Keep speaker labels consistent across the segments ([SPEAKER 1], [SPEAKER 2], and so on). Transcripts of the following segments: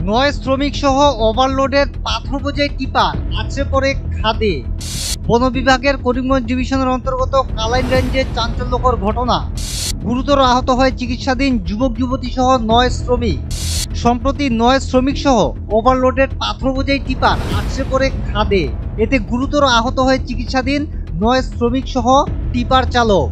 [SPEAKER 1] 9 শ্রমিক সহ ওভারলোডের পাথর বোঝাই টিপার আছড়ে পড়ে খাদে। বন বিভাগের করিমগঞ্জ ডিভিশনের অন্তর্গত কালাইন রেঞ্জে চাঞ্চল্যকর ঘটনা। গুরুতর আহত হয়ে চিকিৎসাধীন যুবক যুবতী সহ 9 শ্রমিক। সম্প্রতি 9 শ্রমিক সহ ওভারলোডের পাথর বোঝাই টিপার আছড়ে পড়ে খাদে। এতে গুরুতর আহত হয়ে চিকিৎসাধীন 9 শ্রমিক সহ টিপার চালক।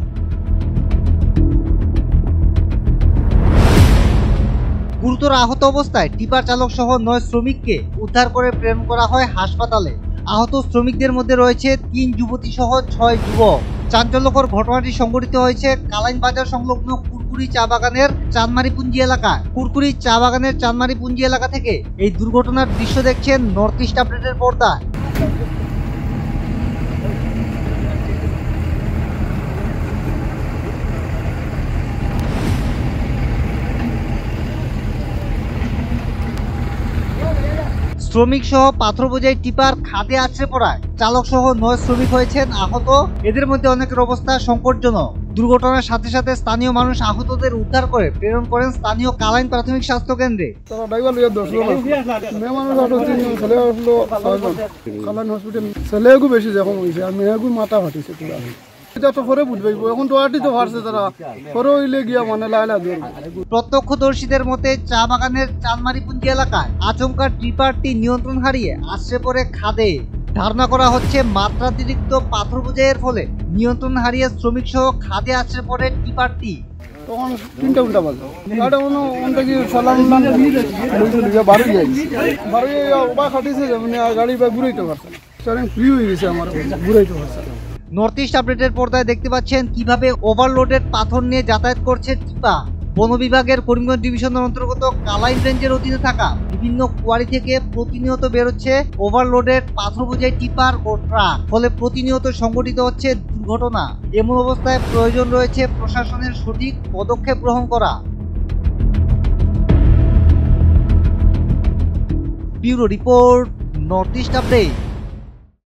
[SPEAKER 1] গুরুতর আহত অবস্থায় টিপার চালক সহ 9 শ্রমিককে উদ্ধার করে প্রেরণ করা হয় হাসপাতালে। আহত শ্রমিকদের মধ্যে রয়েছে 3 যুবতী সহ 6 যুবক। চাঞ্চল্যকর ঘটনাটি সংঘটিত হয়েছে কালাইন বাজার সংলগ্ন কুরকুরি চা বাগানের চাঁদমারিপুঞ্জি এলাকায়। কুরকুরি চা বাগানের চাঁদমারিপুঞ্জি এলাকা থেকে এই দুর্ঘটনার দৃশ্য দেখছেন নর্থ ইস্ট আপডেটের পর্দায়। শ্রমিক সহ পাথর বোঝাই টিপার খাদে আছড়ে পড়ায় চালক সহ 9 শ্রমিক হয়েছেন আহত। এদের মধ্যে অনেকের অবস্থা সংকটজনক। দুর্ঘটনার সাথে সাথে স্থানীয় মানুষ আহতদের উদ্ধার করে প্রেরণ করেন স্থানীয় কালাইন প্রাথমিক স্বাস্থ্য কেন্দ্রে। প্রত্যক্ষদর্শীদের মতে চা বাগানের চাঁদমারিপুঞ্জি এলাকায় আচমকা ট্রিপারটি নিয়ন্ত্রণ হারিয়ে আছড়ে পড়ে খাদে। ধারণা করা হচ্ছে মাত্রাতিরিক্ত পাথর বোঝাইয়ের ফলে নিয়ন্ত্রণ হারিয়ে শ্রমিক সহ খাদে আছড়ে পড়ে টিপারটি।
[SPEAKER 2] তখন 3টা উল্টা বাজে গাড়ি ঘুরাইতে পারছে ফ্রি হয়ে গেছে আমার ঘুরাইতে পারছে।
[SPEAKER 1] নর্থ ইস্ট আপডেটের পর্দায় দেখতে পাচ্ছেন কিভাবে ওভারলোডেড পাথর নিয়ে যাতায়াত করছে টিপা। বন বিভাগের করিমগঞ্জ ডিভিশনের অন্তর্গত কালাইন রেঞ্জের অধীনে থাকা বিভিন্ন কোয়ারি থেকে প্রতিনিয়ত বেরোচ্ছে ওভারলোডেড পাথর বোঝাই টিপার ও ট্রাক। ফলে প্রতিনিয়ত সংঘটিত হচ্ছে দুর্ঘটনা। এমন অবস্থায় প্রয়োজন রয়েছে প্রশাসনের সঠিক পদক্ষেপ গ্রহণ করা। Bureau report, north east update.